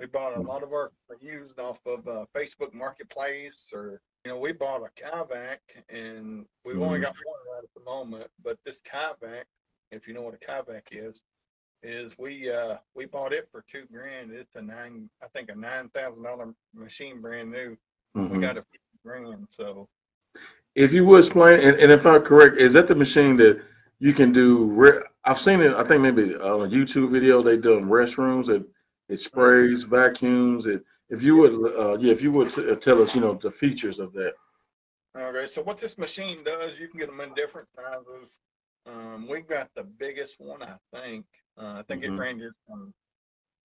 We bought a lot of our used off of Facebook Marketplace, or we bought a Kaivac, and we've only Mm-hmm. got one right at the moment. But this Kaivac, if you know what a Kaivac is we bought it for 2 grand. It's I think a $9,000 machine, brand new. We Mm-hmm. got it for 2 grand. So If you would explain, and if I'm correct, is that the machine that you can do? I've seen it. I think maybe on a YouTube video they done restrooms. It mm, sprays, vacuums. If you yeah. would, yeah, if you would tell us, the features of that. Okay, so what this machine does, you can get them in different sizes. We've got the biggest one, I think. I think it Mm-hmm. ranges from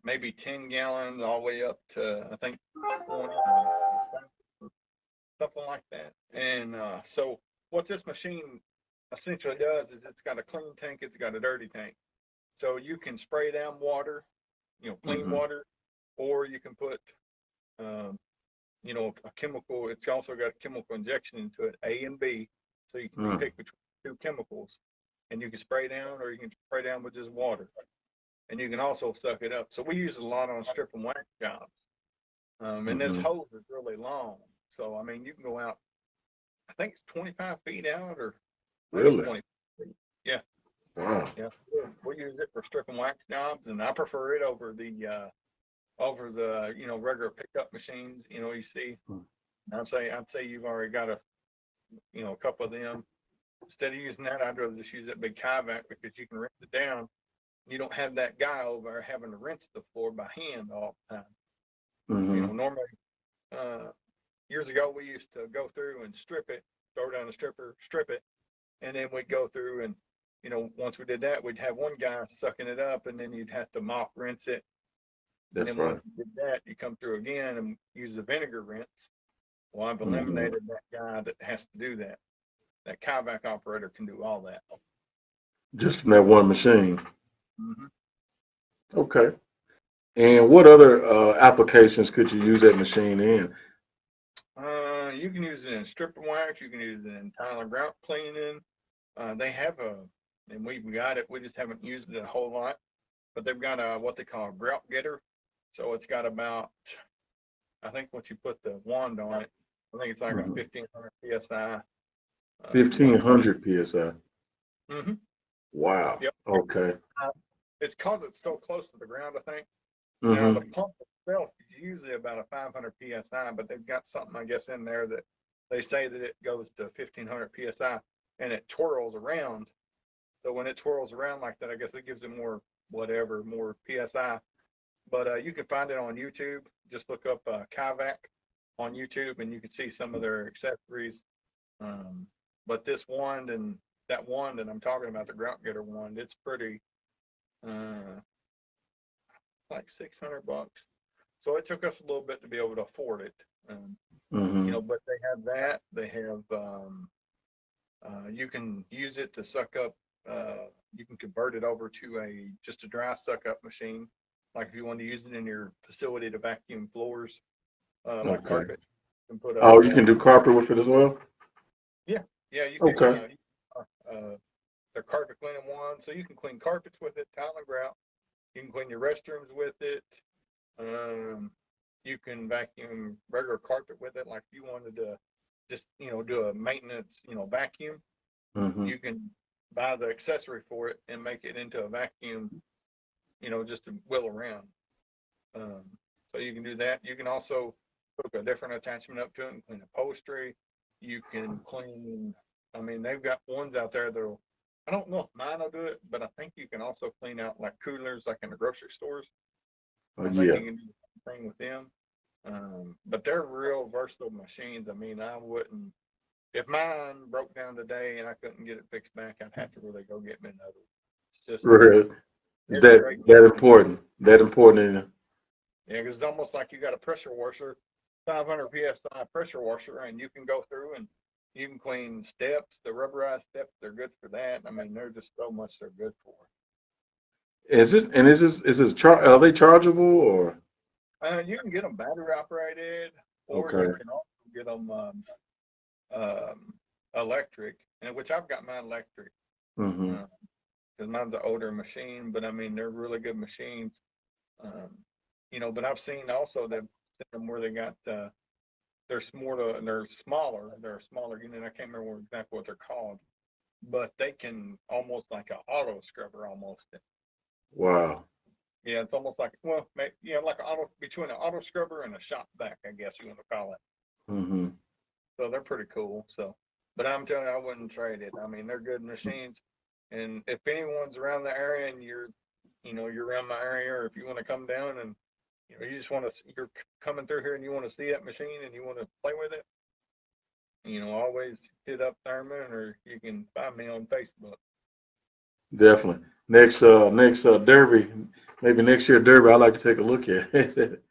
maybe 10 gallons all the way up to, I think, 20, something like that. And so what this machine essentially does is it's got a clean tank, it's got a dirty tank. So you can spray down water, clean Mm-hmm. water, or you can put, um, a chemical. It's also got a chemical injection into it, A and B, so you can Mm. pick between two chemicals, and you can spray down, or you can spray down with just water, and you can also suck it up. So we use it a lot on strip and wax jobs, and this Mm-hmm. hose is really long. So I mean, you can go out. I think it's 25 feet out, or maybe Really? 20 feet. Yeah, Wow. yeah. We use it for strip and wax jobs, and I prefer it over the regular pickup machines. You see. I'd say you've already got a couple of them. Instead of using that, I'd rather just use that big Kaivac because you can rinse it down. You don't have that guy over there having to rinse the floor by hand all the time. Mm-hmm. Normally, uh, years ago, we used to go through and strip it, throw it on the stripper, strip it, and then we'd go through and, once we did that, we'd have one guy sucking it up, and then you'd have to mop rinse it. And That's then right. once you did that, you come through again and use the vinegar rinse. Well, I've Mm-hmm. eliminated that guy that has to do that. That Kaivac operator can do all that. Just from that one machine. Mm-hmm. Okay. And what other applications could you use that machine in? You can use it in strip and wax. You can use it in tile and grout cleaning. They have and we've got it. We just haven't used it a whole lot. But they've got a what they call a grout getter. So it's got about, I think, once you put the wand on it, I think it's like a Mm-hmm. 1500 psi. But 1500 psi. mm-hmm, Wow. yep, Okay. uh, it's because it's so close to the ground. I think. Now the Mm-hmm. pump itself is usually about a 500 psi, but they've got something, I guess, in there that they say that it goes to 1500 psi, and it twirls around. So when it twirls around like that, I guess it gives it more whatever, more psi. But you can find it on YouTube. Just look up Kaivac on YouTube, and you can see some of their accessories. Um, but this wand and that wand that I'm talking about, the grout getter wand, it's pretty, uh, like $600. So it took us a little bit to be able to afford it. Um, Mm-hmm. but they have that. They have, you can use it to suck up. You can convert it over to just a dry suck up machine. Like if you want to use it in your facility to vacuum floors, like Okay. carpet, you can put Oh, you can do carpet with it as well? yeah, yeah, you can, Okay. the carpet cleaning one. So you can clean carpets with it, tile and grout. You can clean your restrooms with it. Um, you can vacuum regular carpet with it. Like if you wanted to just, do a maintenance, vacuum, Mm-hmm. you can buy the accessory for it and make it into a vacuum, just to wheel around. Um, so you can do that. You can also hook a different attachment up to it and clean upholstery. You can clean, I mean, they've got ones out there that'll, I don't know if mine will do it, but I think you can also clean out like coolers, like in the grocery stores. I think Yeah. you can do the same with them. But they're real versatile machines. I mean, I wouldn't, if mine broke down today and I couldn't get it fixed back, I'd have to really go get me another. It's just, Really? Is it's a that great that machine. important? That important in it? Yeah, because it's almost like you got a pressure washer, 500 psi pressure washer, and you can go through and you can clean steps, the rubberized steps. They're good for that. I mean, they're just so much they're good for. Are they chargeable or? You can get them battery operated, or you Okay. can also get them electric, and which I've got mine electric Mm-hmm. because mine's an older machine. But I mean, they're really good machines. Um, you know, but I've seen also them where they got they're smaller, they're a smaller unit. I can't remember exactly what they're called, but they can almost like an auto scrubber almost. Wow. Yeah, it's almost like, well, like an auto, between an auto scrubber and a shop vac, I guess you want to call it. Hmm. So they're pretty cool. So, but I'm telling you, I wouldn't trade it. I mean, they're good machines. And if anyone's around the area and you're around my area, or if you want to come down and, you just want to, you're coming through here and you want to see that machine and you want to play with it, always hit up Thurman, or you can find me on Facebook. Definitely. Next Derby, maybe next year Derby, I'd like to take a look at it.